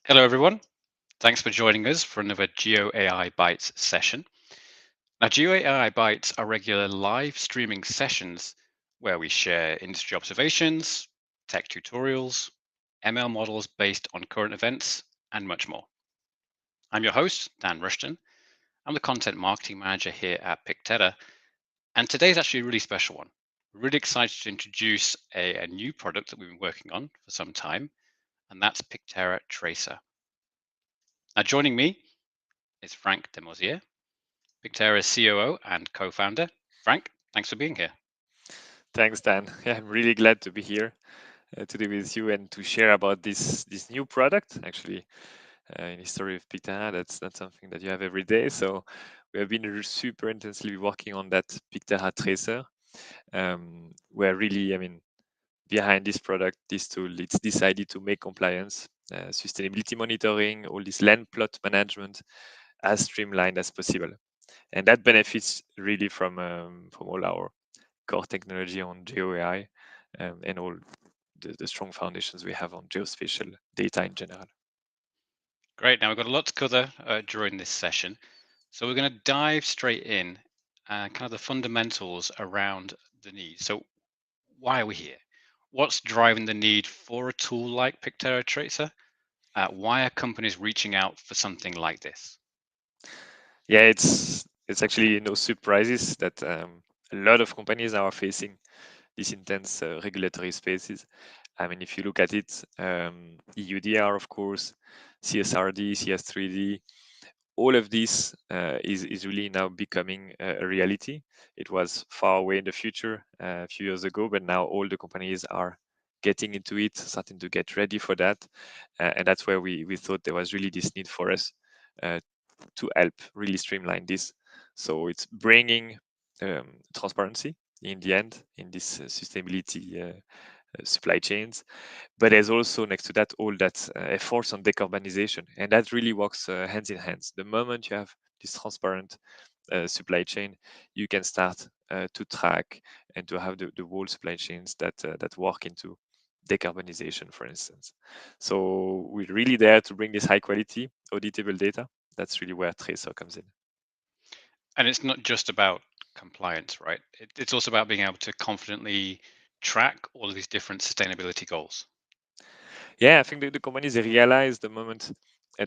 Hello, everyone. Thanks for joining us for another GeoAI Bytes session. Now, GeoAI Bytes are regular live streaming sessions where we share industry observations, tech tutorials, ML models based on current events, and much more. I'm your host, Dan Rushton. I'm the content marketing manager here at Picterra, and today's actually a really special one. We're really excited to introduce a new product that we've been working on for some time, and that's Picterra Tracer. Now, joining me is Frank de Morsier, Picterra's COO and co-founder. Frank, thanks for being here. Thanks, Dan. Yeah, I'm really glad to be here today with you and to share about this new product. Actually, in the story of Picterra, that's not something that you have every day. So we have been super intensely working on that Picterra Tracer. Where really, behind this product, this tool, it's decided to make compliance, sustainability monitoring, all this land plot management as streamlined as possible, and that benefits really from all our core technology on GeoAI and all the strong foundations we have on geospatial data in general. Great. Now we've got a lot to cover during this session. So we're going to dive straight in, kind of the fundamentals around the need. So why are we here? What's driving the need for a tool like Picterra Tracer? Why are companies reaching out for something like this? Yeah, it's actually no surprises that a lot of companies now are facing these intense regulatory spaces. I mean, if you look at it, EUDR, of course, CSRD, CS3D, all of this is really now becoming a reality. It was far away in the future a few years ago, but now all the companies are getting into it, starting to get ready for that. And that's where we thought there was really this need for us uh, to help really streamline this. So it's bringing transparency in the end in this sustainability supply chains, but there's also next to that all that efforts on decarbonization, and that really works hands in hands. The moment you have this transparent supply chain, you can start to track and to have the whole supply chains that work into decarbonization, for instance. So we're really there to bring this high quality auditable data. That's really where Tracer comes in. And it's not just about compliance, right? It's also about being able to confidently track all of these different sustainability goals. Yeah, I think the companies, they realize the moment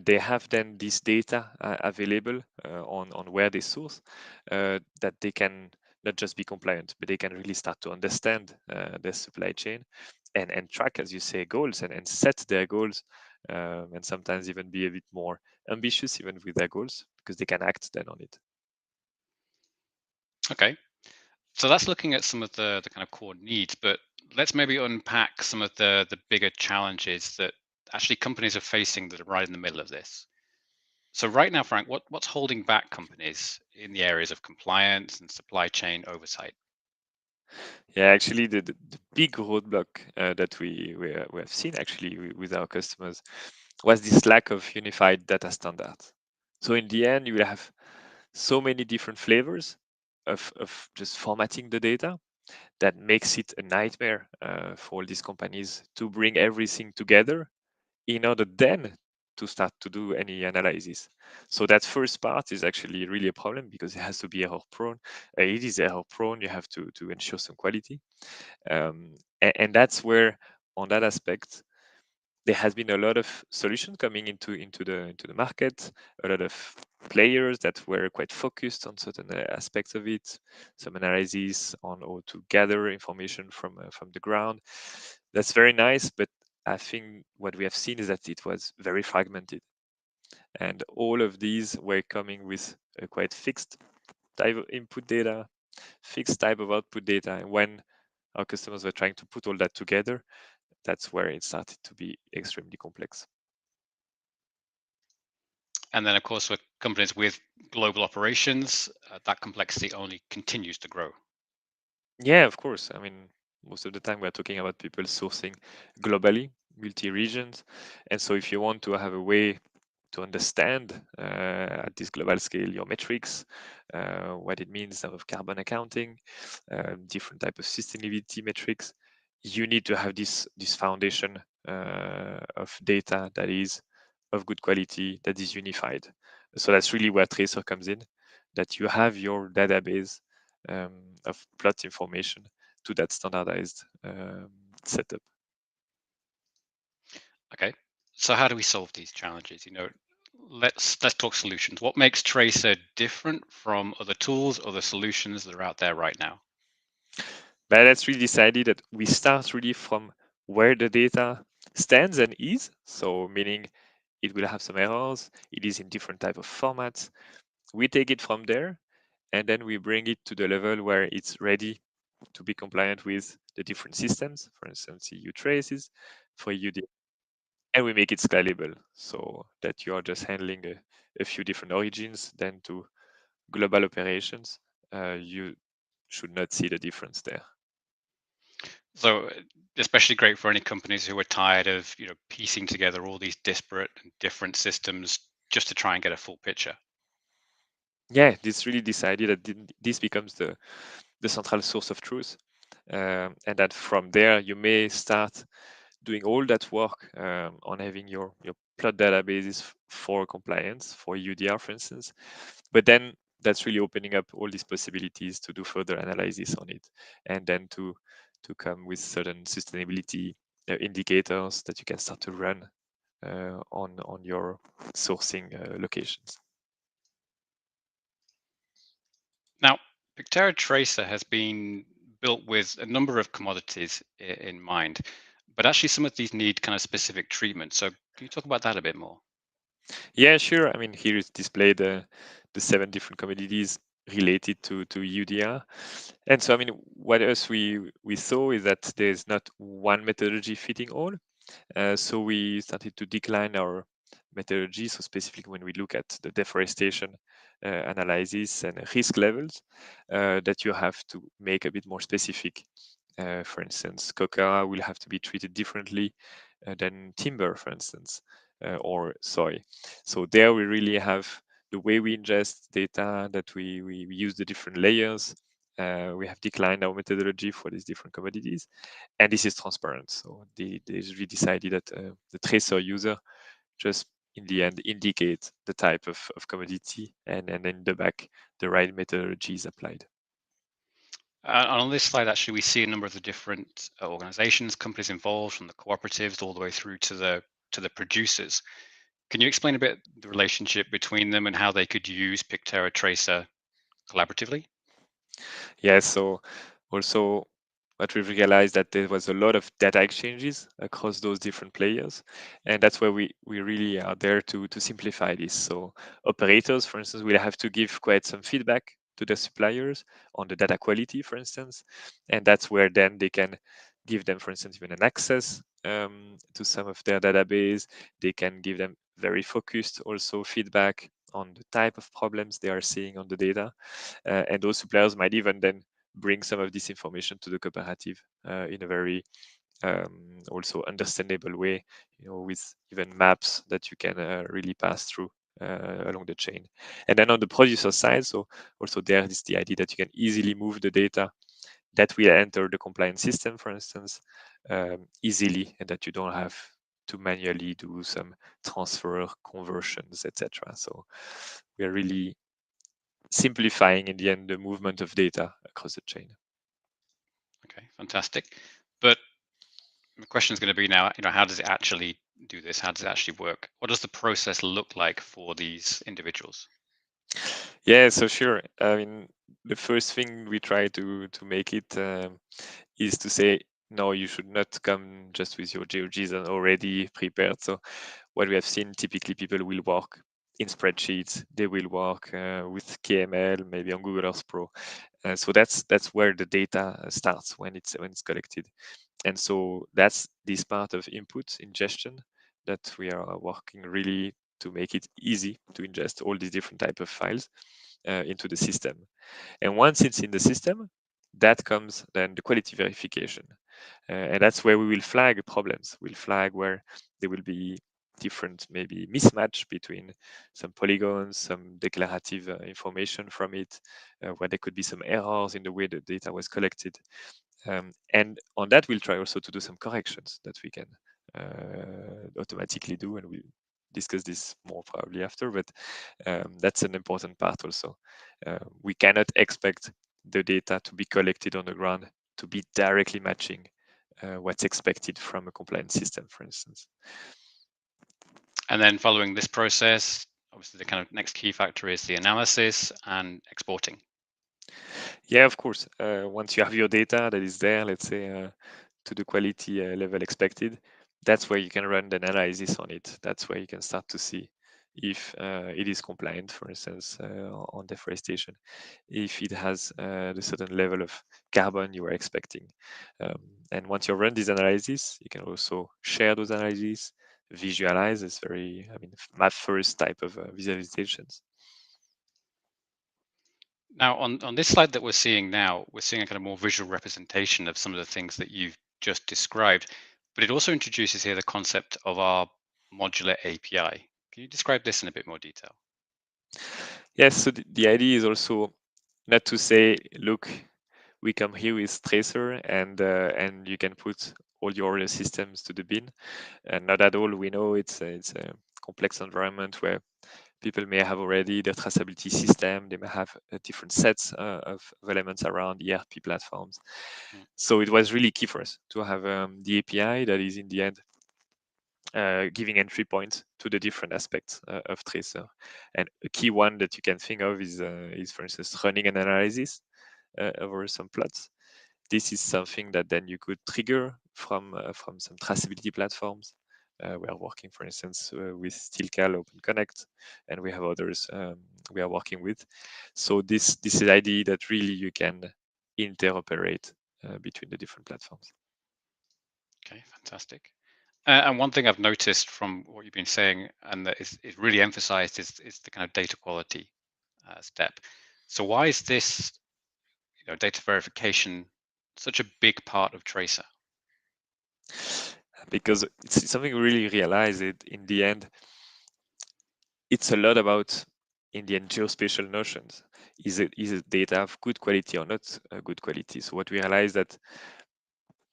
they have then this data available on where they source, that they can not just be compliant, but they can really start to understand their supply chain and track, as you say, goals and set their goals, and sometimes even be a bit more ambitious even with their goals because they can act then on it. Okay. So that's looking at some of the kind of core needs, but let's maybe unpack some of the bigger challenges that actually companies are facing that are right in the middle of this. So right now, Frank, what's holding back companies in the areas of compliance and supply chain oversight? Yeah, actually, the big roadblock that we have seen actually with our customers was this lack of unified data standards. So in the end, you will have so many different flavors of just formatting the data that makes it a nightmare for all these companies to bring everything together in order then to start to do any analysis. So that first part is actually really a problem because it has to be error prone. It is error prone. You have to ensure some quality, and that's where on that aspect there has been a lot of solutions coming into the market, a lot of players that were quite focused on certain aspects of it, some analysis on how to gather information from the ground. That's very nice, but I think what we have seen is that it was very fragmented, and all of these were coming with a quite fixed type of input data, fixed type of output data, and when our customers were trying to put all that together, that's where it started to be extremely complex. And then, of course, for companies with global operations, that complexity only continues to grow. Yeah, of course. I mean, most of the time we're talking about people sourcing globally, multi-regions. And so if you want to have a way to understand at this global scale your metrics, what it means of carbon accounting, different type of sustainability metrics, you need to have this foundation of data that is of good quality that is unified. So that's really where Tracer comes in, that you have your database of plot information to that standardized setup. Okay. So how do we solve these challenges? Let's talk solutions. What makes Tracer different from other tools, other solutions that are out there right now? But let's really decided that we start really from where the data stands and is. So meaning it will have some errors. It is in different type of formats. We take it from there, and then we bring it to the level where it's ready to be compliant with the different systems, for instance, EU traces for UD, and we make it scalable so that you are just handling a few different origins. Then to global operations, you should not see the difference there. So especially great for any companies who are tired of, piecing together all these disparate and different systems just to try and get a full picture. Yeah, this really decided that this becomes the central source of truth, and that from there you may start doing all that work on having your plot databases for compliance for UDR, for instance. But then that's really opening up all these possibilities to do further analysis on it, and then to come with certain sustainability indicators that you can start to run on your sourcing locations. Now, Picterra Tracer has been built with a number of commodities in mind, but actually some of these need kind of specific treatment. So can you talk about that a bit more? Yeah, sure. I mean, here is displayed the 7 different commodities related to UDR. And so, I mean, what else we saw is that there's not one methodology fitting all. So we started to decline our methodology. So specifically when we look at the deforestation analysis and risk levels, that you have to make a bit more specific. For instance, coca will have to be treated differently than timber, for instance, or soy. So there we really have the way we ingest data, that we use the different layers. We have declined our methodology for these different commodities, and this is transparent. So they really decided that the tracer user just in the end indicate the type of commodity, and in the back the right methodology is applied. And on this slide, actually, we see a number of the different organizations, companies involved, from the cooperatives all the way through to the producers. Can you explain a bit the relationship between them and how they could use Picterra Tracer collaboratively? Yeah, so also what we've realized that there was a lot of data exchanges across those different players, and that's where we really are there to simplify this. So operators, for instance, will have to give quite some feedback to their suppliers on the data quality, for instance, and that's where then they can give them, for instance, even an access to some of their database. They can give them very focused also feedback on the type of problems they are seeing on the data, and those suppliers might even then bring some of this information to the cooperative in a very also understandable way, with even maps that you can really pass through along the chain. And then on the producer side, so also there is the idea that you can easily move the data that will enter the compliance system, for instance, easily, and that you don't have to manually do some transfer conversions, etc. So we are really simplifying in the end the movement of data across the chain. Okay, fantastic. But the question is going to be now, how does it actually do this? How does it actually work? What does the process look like for these individuals? Yeah, so sure. I mean, the first thing we try to make it is to say, no, you should not come just with your GeoJSON already prepared. So what we have seen, typically people will work in spreadsheets. They will work with KML, maybe on Google Earth Pro. So that's where the data starts when it's collected. And so that's this part of input ingestion that we are working really to make it easy to ingest all these different type of files into the system. And once it's in the system, that comes then the quality verification. And that's where we will flag problems. We'll flag where there will be different maybe mismatch between some polygons, some declarative information from it, where there could be some errors in the way the data was collected. And on that, we'll try also to do some corrections that we can automatically do, and discuss this more probably after, but that's an important part also. We cannot expect the data to be collected on the ground to be directly matching what's expected from a compliance system, for instance. And then following this process, obviously the kind of next key factor is the analysis and exporting. Yeah, of course. Once you have your data that is there, let's say to the quality level expected, that's where you can run the analysis on it. That's where you can start to see if it is compliant, for instance, on deforestation, if it has the certain level of carbon you were expecting. And once you run these analyses, you can also share those analyses, visualize. It's very, I mean, my first type of visualizations. Now, on this slide that we're seeing now, we're seeing a kind of more visual representation of some of the things that you've just described, but it also introduces here the concept of our modular API. Can you describe this in a bit more detail? Yes, so the idea is also not to say, look, we come here with Tracer and you can put all your other systems to the bin. And not at all. We know it's a complex environment where people may have already their traceability system. They may have different sets of elements around ERP platforms. Mm. So it was really key for us to have the API that is in the end giving entry points to the different aspects of Tracer. And a key one that you can think of is for instance, running an analysis over some plots. This is something that then you could trigger from some traceability platforms. We are working, for instance, with Stilcal, Open Connect, and we have others we are working with. So this is the idea that really you can interoperate between the different platforms. Okay, fantastic. And one thing I've noticed from what you've been saying, and that is really emphasized, is the kind of data quality step. So why is this, data verification such a big part of Tracer? Because it's something we really realize it in the end. It's a lot about in the end geospatial notions. Is it data of good quality or not good quality? So what we realize that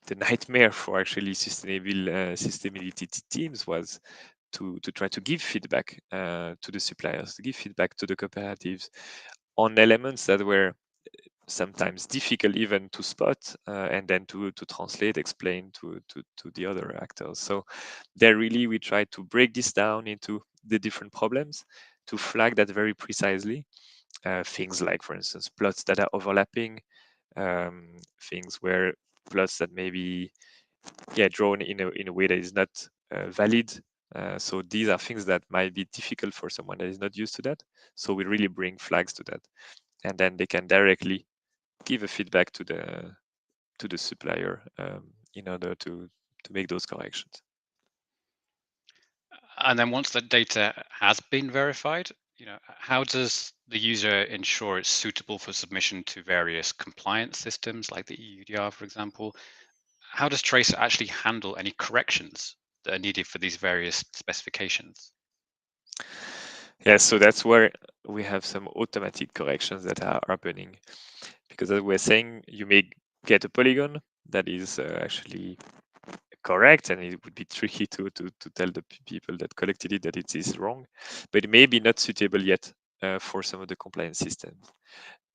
the nightmare for actually sustainability teams was to try to give feedback to the suppliers, to give feedback to the cooperatives on elements that were sometimes difficult even to spot and then to translate, explain to the other actors. So there really we try to break this down into the different problems to flag that very precisely. Things like, for instance, plots that are overlapping, things where plots that may be drawn in a way that is not valid. So these are things that might be difficult for someone that is not used to that. So we really bring flags to that, and then they can directly give a feedback to the supplier in order to make those corrections. And then once that data has been verified, how does the user ensure it's suitable for submission to various compliance systems like the EUDR, for example? How does Tracer actually handle any corrections that are needed for these various specifications? Yeah, so that's where we have some automatic corrections that are happening. Because as we're saying, you may get a polygon that is actually correct, and it would be tricky to tell the people that collected it that it is wrong, but it may be not suitable yet for some of the compliance systems.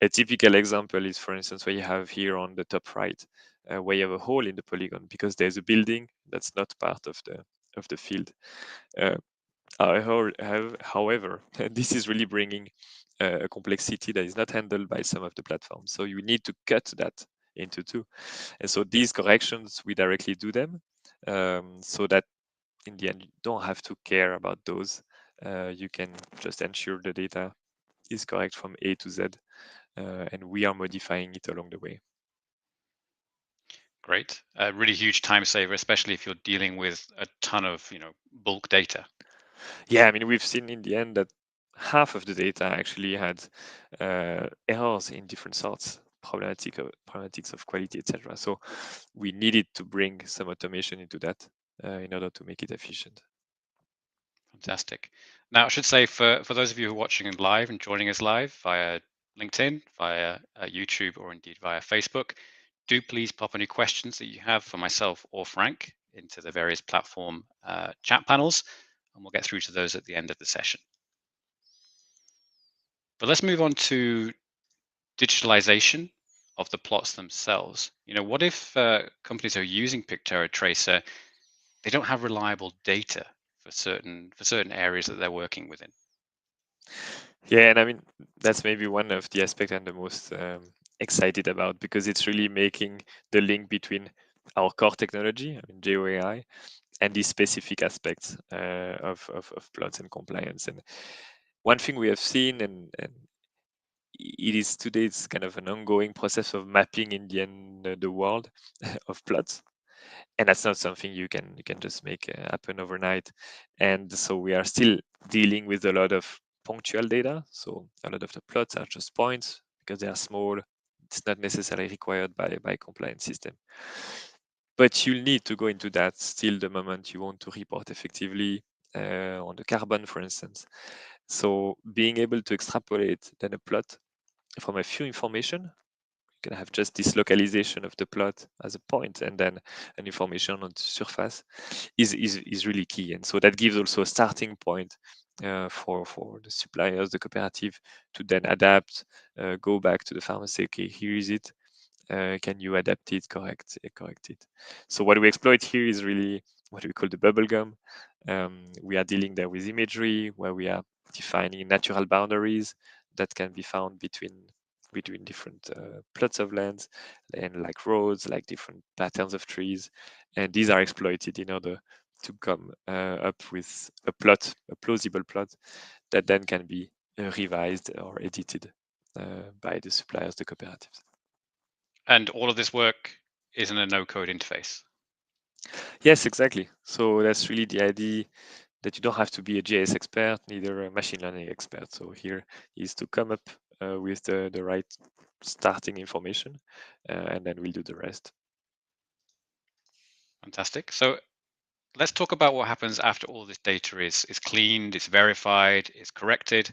A typical example is, for instance, what you have here on the top right, where you have a hole in the polygon because there's a building that's not part of the field. Uh, However, this is really bringing a complexity that is not handled by some of the platforms. So you need to cut that into two. And so these corrections, we directly do them so that in the end, you don't have to care about those. You can just ensure the data is correct from A to Z, and we are modifying it along the way. Great. A really huge time saver, especially if you're dealing with a ton of, bulk data. Yeah, I mean, we've seen in the end that half of the data actually had errors in different sorts, problematics of quality, etc. So we needed to bring some automation into that in order to make it efficient. Fantastic. Now, I should say for those of you who are watching live and joining us live via LinkedIn, via YouTube, or indeed via Facebook, do please pop any questions that you have for myself or Frank into the various platform chat panels, and we'll get through to those at the end of the session. But let's move on to digitalization of the plots themselves. What if companies are using Picterra Tracer, they don't have reliable data for certain areas that they're working within? Yeah, and I mean that's maybe one of the aspects I'm the most excited about, because it's really making the link between our core technology, I mean GeoAI, and these specific aspects of plots and compliance. And one thing we have seen, and it is today, it's kind of an ongoing process of mapping in the end the world of plots, and that's not something you can just make happen overnight. And so we are still dealing with a lot of punctual data. So a lot of the plots are just points because they are small. It's not necessarily required by compliance system. But you'll need to go into that still the moment you want to report effectively on the carbon, for instance. So being able to extrapolate then a plot from a few information, you can have just this localization of the plot as a point and then an information on the surface is really key. And so that gives also a starting point for the suppliers, the cooperative, to then adapt, go back to the farmer, say, okay, here is it. Can you adapt it, correct it? So what we exploit here is really what we call the bubble gum. We are dealing there with imagery, where we are defining natural boundaries that can be found between different plots of lands, and like roads, like different patterns of trees, and these are exploited in order to come up with a plot, a plausible plot that then can be revised or edited by the suppliers, the cooperatives. And all of this work is in a no-code interface. Yes, exactly. So that's really the idea, that you don't have to be a GIS expert, neither a machine learning expert. So here is to come up with the right starting information, and then we'll do the rest. Fantastic. So let's talk about what happens after all this data is cleaned, it's verified, it's corrected.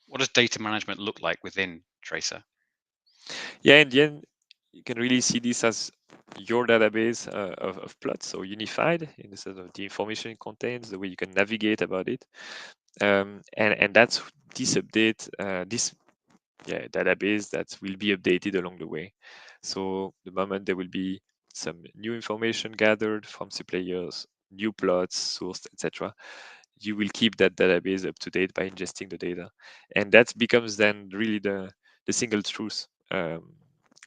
What does data management look like within Tracer? Yeah, in the end, you can really see this as your database of plots, so unified in the sense of the information it contains, the way you can navigate about it, and that's this update, this database that will be updated along the way. So the moment there will be some new information gathered from suppliers, new plots sourced, etc., you will keep that database up to date by ingesting the data, and that becomes then really the single truth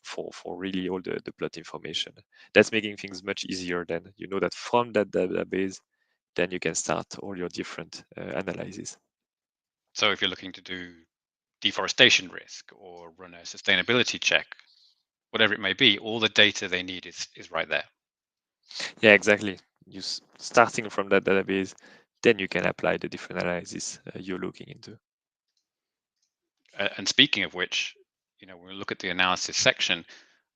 for really all the plot information. That's making things much easier. Then you know that from that database, then you can start all your different analyses. So if you're looking to do deforestation risk or run a sustainability check, whatever it may be, all the data they need is right there. Yeah, exactly. Starting from that database, then you can apply the different analysis you're looking into. And speaking of which, when we look at the analysis section,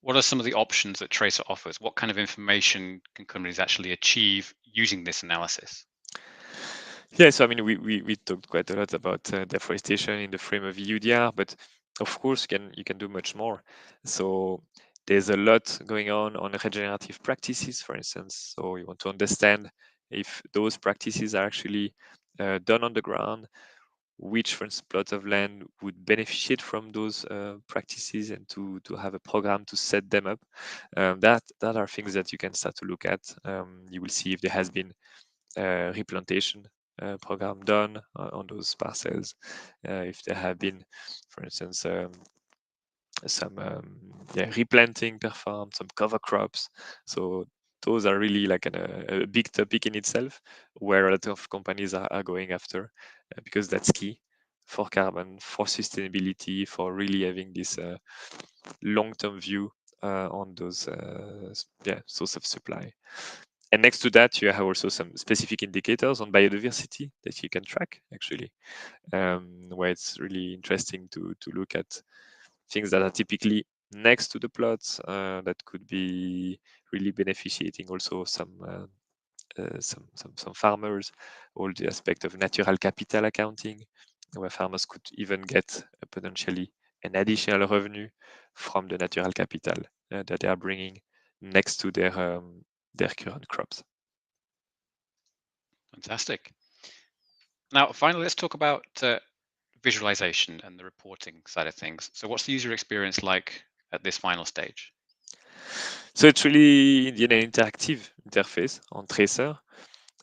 what are some of the options that Tracer offers? What kind of information can companies actually achieve using this analysis? Yeah, so I mean, we talked quite a lot about deforestation in the frame of EUDR, but of course, you can do much more. So there's a lot going on regenerative practices, for instance. So you want to understand if those practices are actually done on the ground, which, for instance, plot of land would benefit from those practices, and to have a program to set them up. That are things that you can start to look at. You will see if there has been replantation program done on those parcels, if there have been, for instance, some replanting performed, some cover crops. So those are really like a big topic in itself, where a lot of companies are going after, because that's key for carbon, for sustainability, for really having this long-term view on those source of supply. And next to that, you have also some specific indicators on biodiversity that you can track, actually, where it's really interesting to look at things that are typically next to the plots, that could be really beneficiating also some farmers, all the aspect of natural capital accounting, where farmers could even get potentially an additional revenue from the natural capital that they are bringing next to their current crops. Fantastic. Now, finally, let's talk about visualization and the reporting side of things. So what's the user experience like at this final stage? So it's really an interactive interface on Tracer,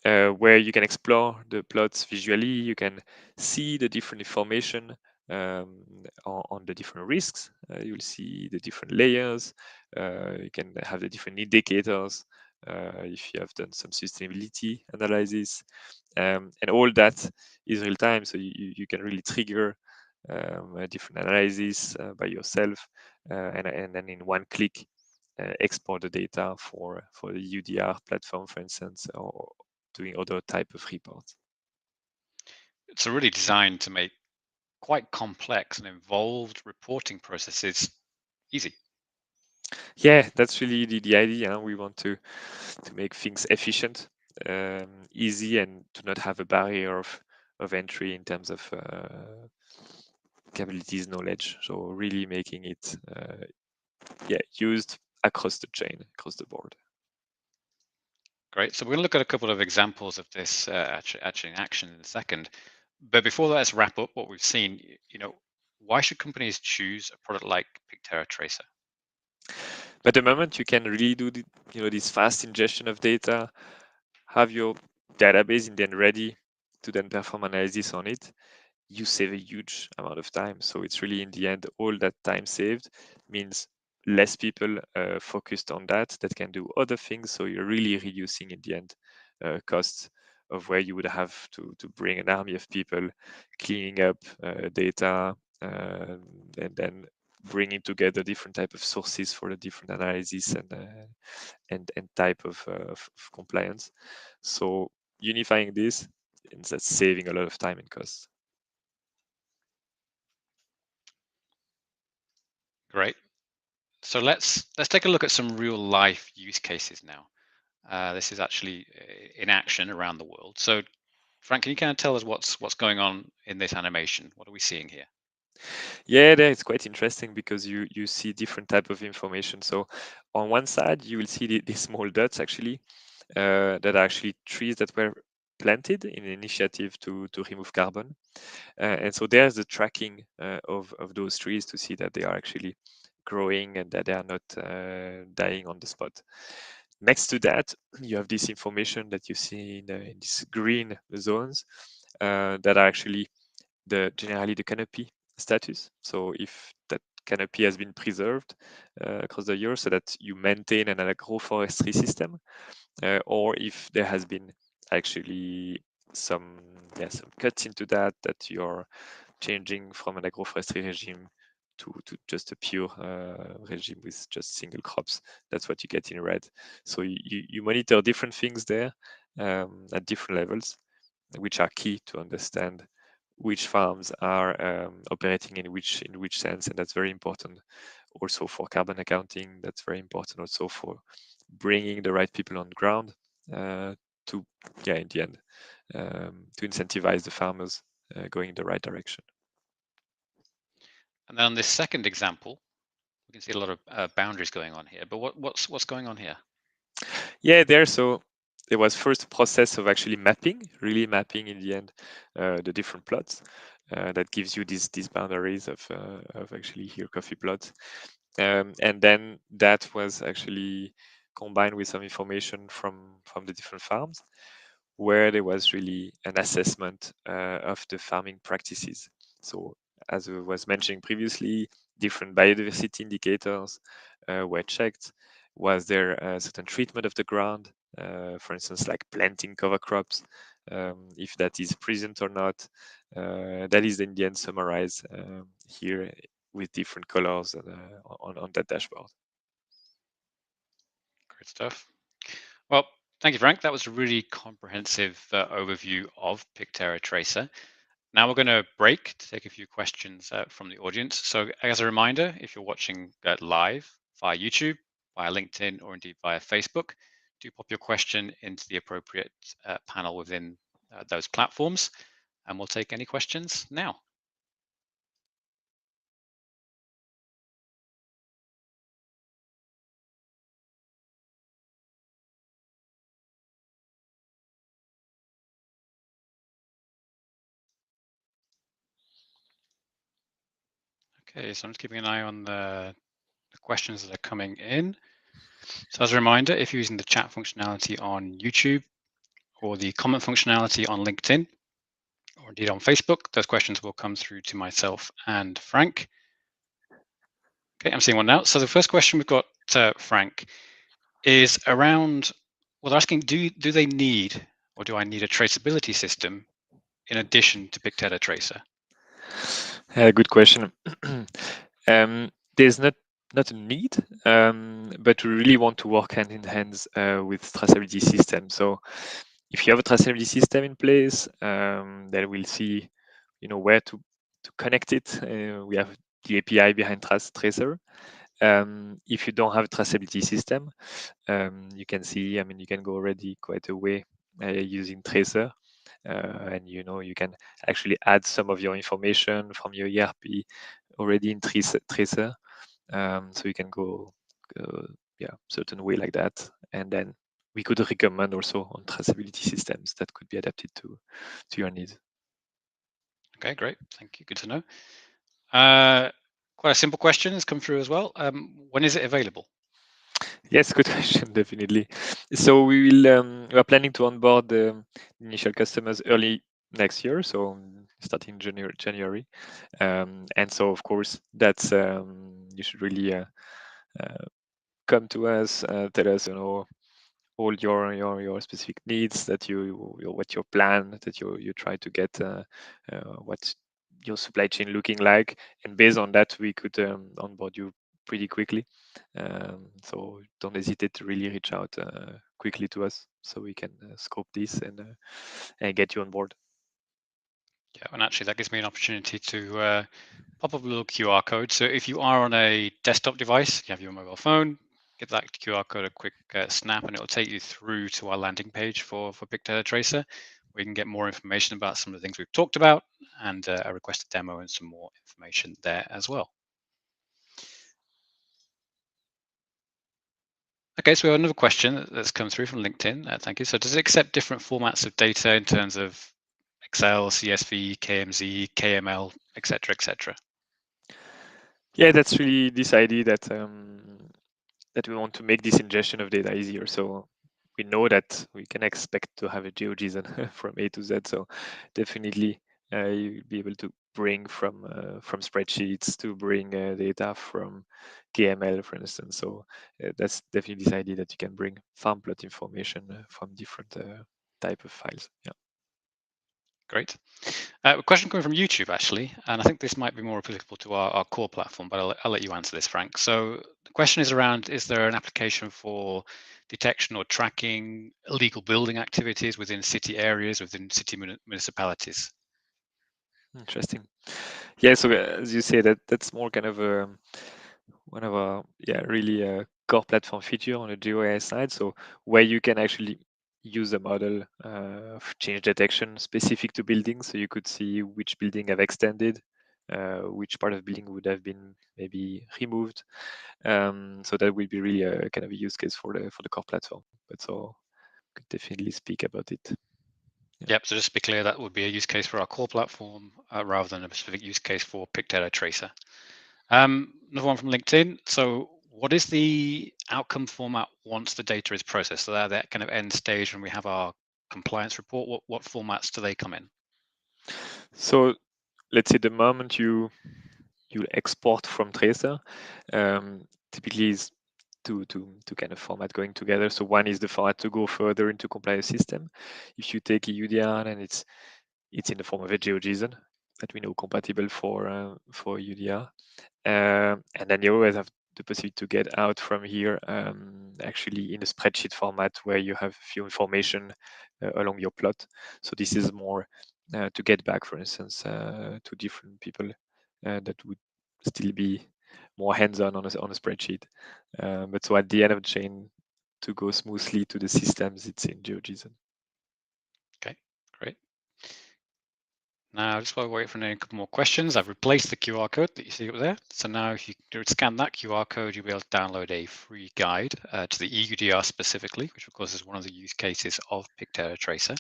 where you can explore the plots visually. You can see the different information on the different risks. You'll see the different layers. You can have the different indicators if you have done some sustainability analysis. And all that is real time. So you can really trigger a different analysis by yourself. And then in one click, export the data for the UDR platform, for instance, or doing other type of reports. It's really designed to make quite complex and involved reporting processes easy. Yeah, that's really the idea. We want to make things efficient, easy, and to not have a barrier of entry in terms of capabilities, knowledge. So really making it used across the chain, across the board. Great. So we're going to look at a couple of examples of this actually in action in a second. But before that, let's wrap up what we've seen. Why should companies choose a product like Picterra Tracer? But the moment you can really do this fast ingestion of data, have your database and then ready to then perform analysis on it, you save a huge amount of time. So it's really in the end, all that time saved means less people focused on that can do other things. So you're really reducing in the end costs of where you would have to bring an army of people cleaning up data and then bringing together different type of sources for the different analysis and type of compliance. So unifying this ends up saving a lot of time and cost. Great. So let's take a look at some real life use cases now. This is actually in action around the world. So, Frank, can you kind of tell us what's going on in this animation? What are we seeing here? Yeah, that is quite interesting because you see different type of information. So on one side, you will see the small dots actually that are actually trees that were planted in an initiative to remove carbon. And so there's the tracking of those trees to see that they are actually growing and that they are not dying on the spot. Next to that, you have this information that you see in these green zones that are actually generally the canopy status. So if that canopy has been preserved across the year so that you maintain an agroforestry system, or if there has been actually some some cuts into that you're changing from an agroforestry regime to just a pure regime with just single crops. That's what you get in red. So you monitor different things there at different levels, which are key to understand which farms are operating in which sense, and that's very important also for carbon accounting. That's very important also for bringing the right people on ground to in the end to incentivize the farmers going in the right direction. And then on this second example, we can see a lot of boundaries going on here. But what's going on here? Yeah, there was first a process of actually mapping, really mapping in the end the different plots. That gives you these boundaries of actually here coffee plots. And then that was actually combined with some information from the different farms, where there was really an assessment of the farming practices. So as I was mentioning previously, different biodiversity indicators were checked. Was there a certain treatment of the ground, for instance, like planting cover crops, if that is present or not? That is in the end summarized here with different colors on that dashboard. Great stuff. Well, thank you, Frank. That was a really comprehensive overview of Picterra Tracer. Now we're going to break to take a few questions from the audience. So, as a reminder, if you're watching live via YouTube, via LinkedIn, or indeed via Facebook, do pop your question into the appropriate panel within those platforms, and we'll take any questions now. Okay, so I'm just keeping an eye on the questions that are coming in. So as a reminder, if you're using the chat functionality on YouTube or the comment functionality on LinkedIn, or indeed on Facebook, those questions will come through to myself and Frank. Okay, I'm seeing one now. So the first question we've got, Frank, is around, well, they're asking, do they need, or do I need a traceability system in addition to Picterra Tracer? Good question. There's not a need, but we really want to work hand in hand with traceability system. So if you have a traceability system in place, then we'll see, where to connect it. We have the API behind Tracer. If you don't have a traceability system, you can see, you can go already quite a way using Tracer. And you can actually add some of your information from your ERP already in Tracer. So you can go, certain way like that. And then we could recommend also on traceability systems that could be adapted to your needs. Okay, great. Thank you. Good to know. Quite a simple question has come through as well. When is it available? Yes, good question, definitely. So we are planning to onboard the initial customers early next year, so starting January. And so, of course, that's you should really come to us, tell us, all your specific needs that what your plan that you try to get, what's your supply chain looking like, and based on that we could onboard you pretty quickly. So don't hesitate to really reach out quickly to us so we can scope this and get you on board. Yeah, and actually that gives me an opportunity to pop up a little QR code. So if you are on a desktop device, you have your mobile phone, give that QR code a quick snap, and it will take you through to our landing page for Picterra Tracer, where you can get more information about some of the things we've talked about, and a requested demo and some more information there as well. Okay, so we have another question that's come through from LinkedIn. Thank you. So does it accept different formats of data in terms of Excel, CSV, KMZ, KML, etc., etc.? Yeah, that's really this idea that we want to make this ingestion of data easier. So we know that we can expect to have a GeoJSON from A to Z. So definitely you'll be able to bring from spreadsheets to bring data from KML, for instance. So that's definitely this idea that you can bring farm plot information from different type of files. Yeah. Great. A question coming from YouTube, actually, and I think this might be more applicable to our core platform, but I'll let you answer this, Frank. So the question is around, is there an application for detection or tracking illegal building activities within city areas, within city municipalities? Interesting. Yeah, so as you say, that's more kind of one of our really core platform feature on the GeoAI side. So where you can actually use a model of change detection specific to buildings, so you could see which building have extended, which part of building would have been maybe removed. So that will be really a kind of a use case for the core platform. But so could definitely speak about it. Yeah. Yep, so just to be clear, that would be a use case for our core platform rather than a specific use case for Picterra Tracer. Another one from LinkedIn. So what is the outcome format once the data is processed? So that kind of end stage when we have our compliance report, what formats do they come in? So let's say the moment you export from Tracer, typically is two kind of format going together. So one is the format to go further into compliance system. If you take a UDR, and it's in the form of a GeoJSON that we know compatible for UDR. And then you always have the possibility to get out from here actually in a spreadsheet format where you have few information along your plot. So this is more to get back, for instance, to different people that would still be more hands-on on a spreadsheet. But so at the end of the chain, to go smoothly to the systems, it's in GeoJSON. Okay, great. Now, just while we wait for a couple more questions, I've replaced the QR code that you see up there. So now if you scan that QR code, you'll be able to download a free guide to the EUDR specifically, which of course is one of the use cases of Picterra Tracer.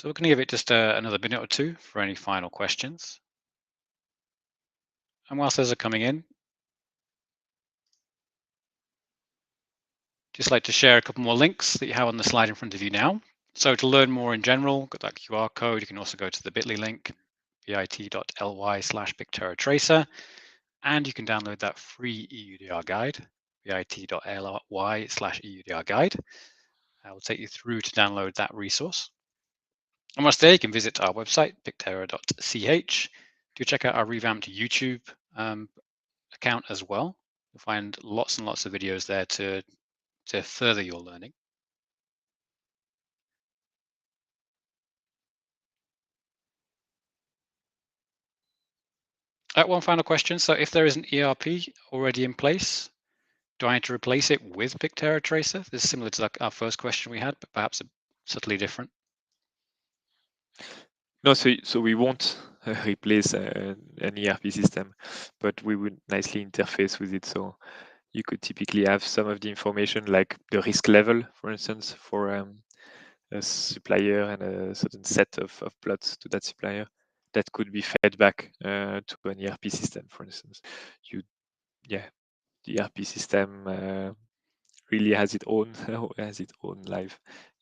So we're going to give it just another minute or two for any final questions. And whilst those are coming in, just like to share a couple more links that you have on the slide in front of you now. So to learn more in general, got that QR code. You can also go to the bit.ly link, bit.ly/Picterra Tracer, and you can download that free EUDR guide, bit.ly/EUDR guide. I will take you through to download that resource. And whilst there, you can visit our website, picterra.ch, to check out our revamped YouTube account as well. You'll find lots and lots of videos there to further your learning. One final question. So if there is an ERP already in place, do I need to replace it with Picterra Tracer? This is similar to our first question we had, but perhaps subtly different. No, so we won't replace an ERP system, but we would nicely interface with it. So you could typically have some of the information, like the risk level, for instance, for a supplier and a certain set of plots to that supplier that could be fed back to an ERP system, for instance. The ERP system really has its own life,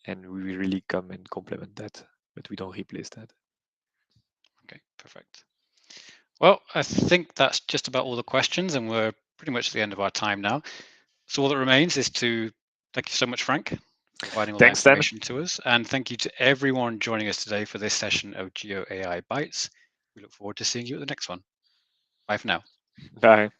and we will really come and complement that, but we don't replace that. Okay, perfect. Well, I think that's just about all the questions, and we're pretty much at the end of our time now. So all that remains is to thank you so much, Frank, for providing all that Thanks, Dan. information to us. And thank you to everyone joining us today for this session of GeoAI Bytes. We look forward to seeing you at the next one. Bye for now. Bye.